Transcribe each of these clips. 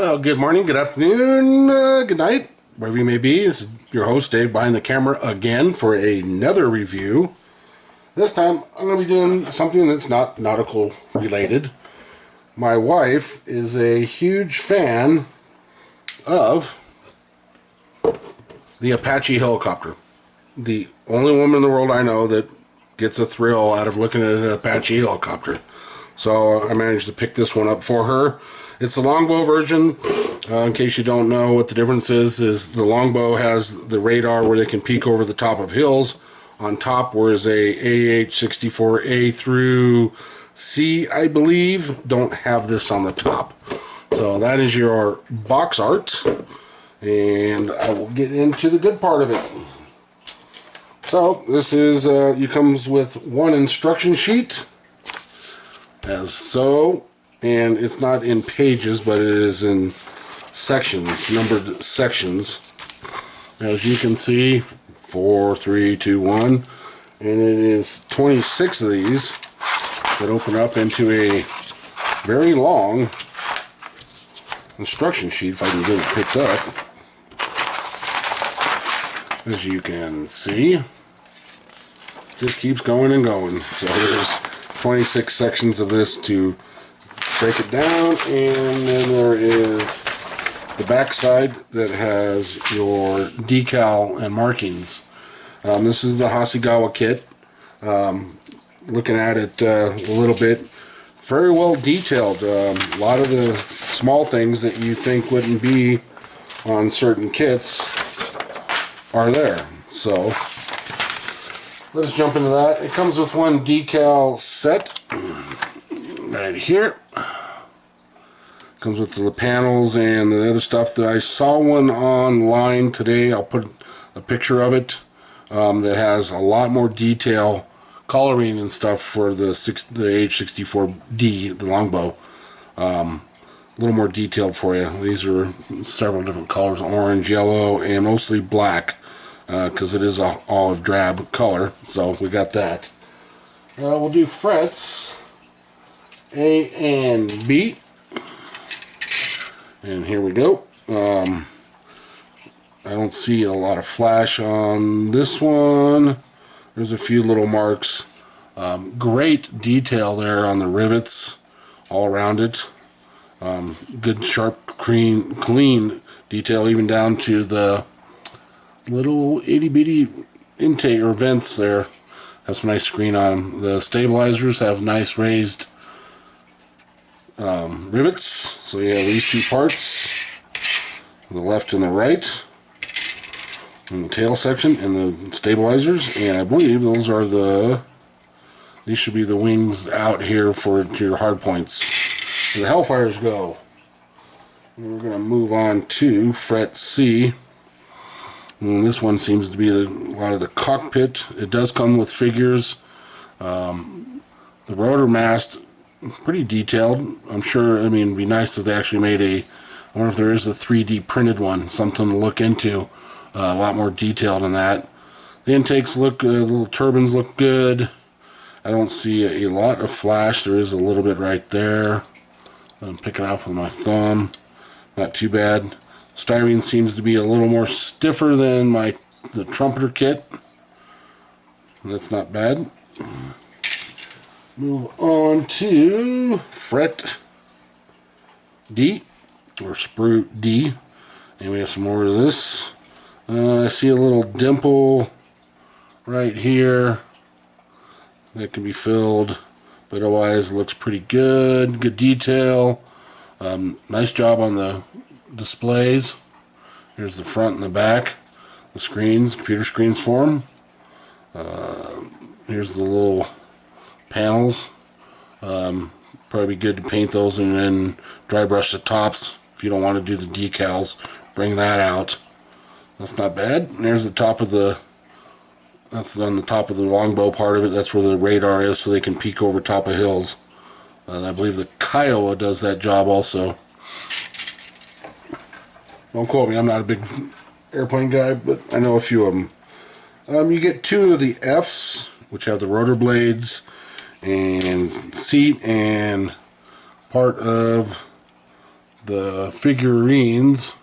Well, good morning, good afternoon, good night, wherever you may be. This is your host, Dave, behind the camera again for another review. This time, I'm going to be doing something that's not nautical related. My wife is a huge fan of the Apache helicopter. The only woman in the world I know that gets a thrill out of looking at an Apache helicopter. So I managed to pick this one up for her. It's the Longbow version. In case you don't know what the difference is the Longbow has the radar where they can peek over the top of hills on top, whereas a AH-64A through C, I believe, don't have this on the top. So that is your box art, and I will get into the good part of it. So this is, it comes with one instruction sheet, as so. And it's not in pages, but it is in sections, numbered sections. As you can see, 4, 3, 2, 1. And it is 26 of these that open up into a very long instruction sheet, if I can get it picked up. As you can see, just keeps going and going. So there's 26 sections of this to break it down, and then there is the back side that has your decal and markings. This is the Hasegawa kit. Looking at it a little bit, very well detailed. A lot of the small things that you think wouldn't be on certain kits are there. So let's jump into that. It comes with one decal set right here. Comes with the panels and the other stuff. That I saw one online today. I'll put a picture of it that has a lot more detail, coloring and stuff for the H64D, the Longbow. A little more detailed for you. These are several different colors: orange, yellow, and mostly black, because it is a olive drab color. So we got that. We'll do frets A and B. And here we go. I don't see a lot of flash on this one. There's a few little marks. Great detail there on the rivets all around it. Good, sharp, clean detail, even down to the little itty-bitty intake or vents there. Have some nice screen on them. The stabilizers have nice raised rivets. So you have these two parts, the left and the right, and the tail section, and the stabilizers. And I believe those are these should be the wings out here to your hard points. Where the Hellfires go. And we're going to move on to fret C. And this one seems to be a lot of the cockpit. It does come with figures. The rotor mast, pretty detailed. I'm sure, I mean, it'd be nice if they actually made I wonder if there is a 3D printed one, something to look into. A lot more detailed than that. The intakes look good, the little turbines look good. I don't see a lot of flash. There is a little bit right there. I'm picking off with my thumb. Not too bad. Styrene seems to be a little more stiffer than the trumpeter kit. That's not bad. Move on to fret D, or sprue D, and we have some more of this. I see a little dimple right here that can be filled, but otherwise it looks pretty good. Good detail. Nice job on the displays. Here's the front and the back. The screens, computer screens for them. Here's the little panels. Probably good to paint those and then dry brush the tops. If you don't want to do the decals, bring that out. That's not bad. And there's the top of that's on the top of the Longbow part of it. That's where the radar is, so they can peek over top of hills. I believe the Kiowa does that job also. Don't quote me, I'm not a big airplane guy, but I know a few of them. You get two of the Fs, which have the rotor blades and seat and part of the figurines,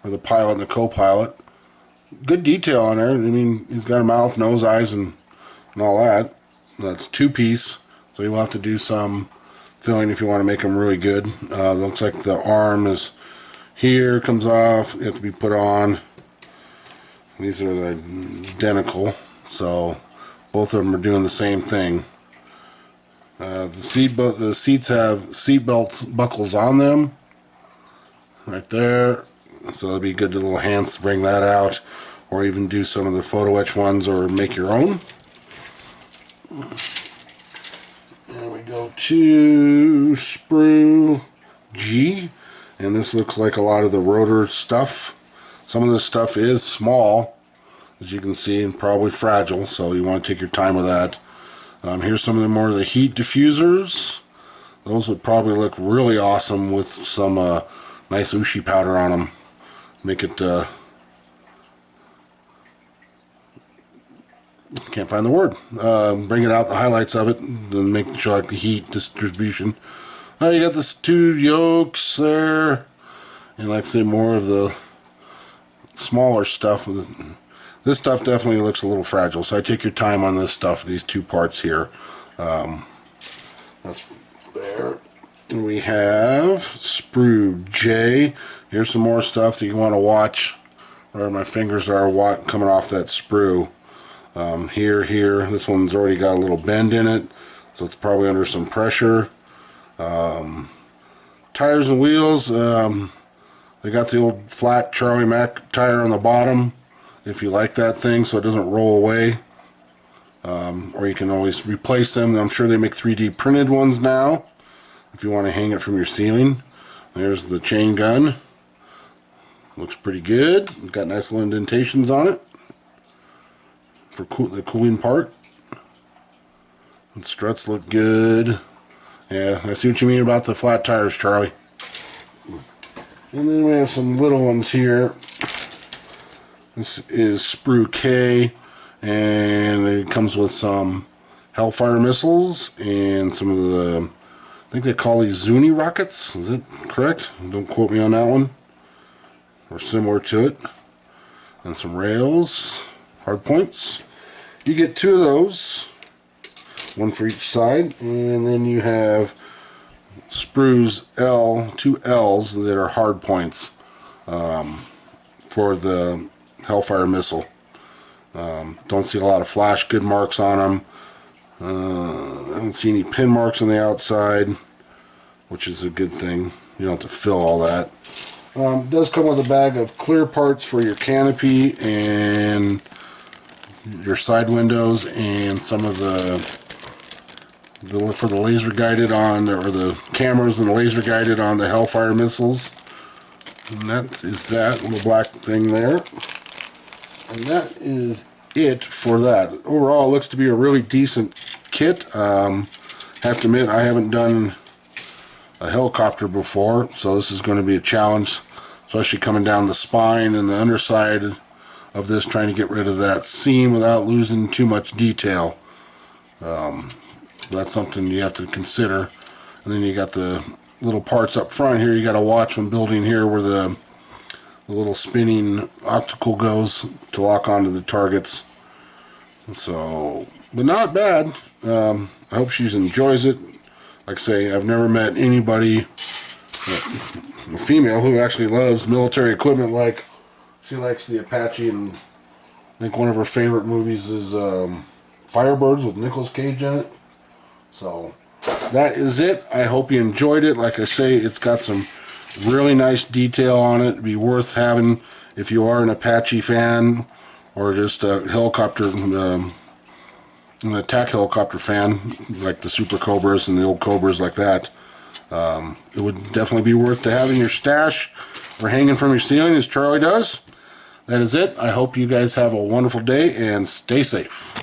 or the pilot and the co-pilot. Good detail on there. I mean, he's got a mouth, nose, eyes, and all that. That's 2-piece, so you'll have to do some filling if you want to make them really good. Looks like the arm is here, comes off, you have to be put on. These are identical, so both of them are doing the same thing. The seats have seat belts buckles on them, right there. So it'll be good to little hands to bring that out, or even do some of the photo etch ones, or make your own. And we go to sprue G, and this looks like a lot of the rotor stuff. Some of this stuff is small, as you can see, and probably fragile, so you want to take your time with that. Here's some of the more of the heat diffusers. Those would probably look really awesome with some nice ushi powder on them. Make it, can't find the word. Bring it out, the highlights of it, and make sure like the heat distribution. You got this 2 yolks there, and like I say, more of the smaller stuff. This stuff definitely looks a little fragile, so I take your time on this stuff, these 2 parts here. That's there. And we have sprue J. Here's some more stuff that you want to watch where my fingers are coming off that sprue. Here, this one's already got a little bend in it, so it's probably under some pressure. Tires and wheels, they got the old flat Charlie Mack tire on the bottom, if you like that thing, so it doesn't roll away. Or you can always replace them. I'm sure they make 3D printed ones now, if you want to hang it from your ceiling. There's the chain gun. Looks pretty good. It's got nice little indentations on it for the cooling part. The struts look good. Yeah, I see what you mean about the flat tires, Charlie. And then we have some little ones here. This is sprue K, and it comes with some Hellfire missiles and some of the, I think they call these Zuni rockets. Is it correct? Don't quote me on that one. Or similar to it. And some rails, hard points. You get 2 of those, one for each side, and then you have sprues L, 2 L's that are hard points for the Hellfire missile. Don't see a lot of flash good marks on them. I don't see any pin marks on the outside, which is a good thing. You don't have to fill all that. It does come with a bag of clear parts for your canopy and your side windows, and some of the for the laser guided on, or the cameras and the laser guided on the Hellfire missiles. And that is that little black thing there. And that is it for that. Overall, it looks to be a really decent kit. Have to admit, I haven't done a helicopter before, so this is going to be a challenge, especially coming down the spine and the underside of this, trying to get rid of that seam without losing too much detail. That's something you have to consider. And then you got the little parts up front here you got to watch when building here, where the little spinning optical goes to lock onto the targets. So, but not bad. I hope she enjoys it. Like I say, I've never met anybody, a female, who actually loves military equipment like she likes the Apache. And I think one of her favorite movies is Firebirds with Nicolas Cage in it. So that is it. I hope you enjoyed it. Like I say, it's got some really nice detail on it. It'd be worth having if you are an Apache fan, or just a helicopter, an attack helicopter fan, like the Super Cobras and the old Cobras like that. It would definitely be worth to have in your stash or hanging from your ceiling, as Charlie does. That is it. I hope you guys have a wonderful day and stay safe.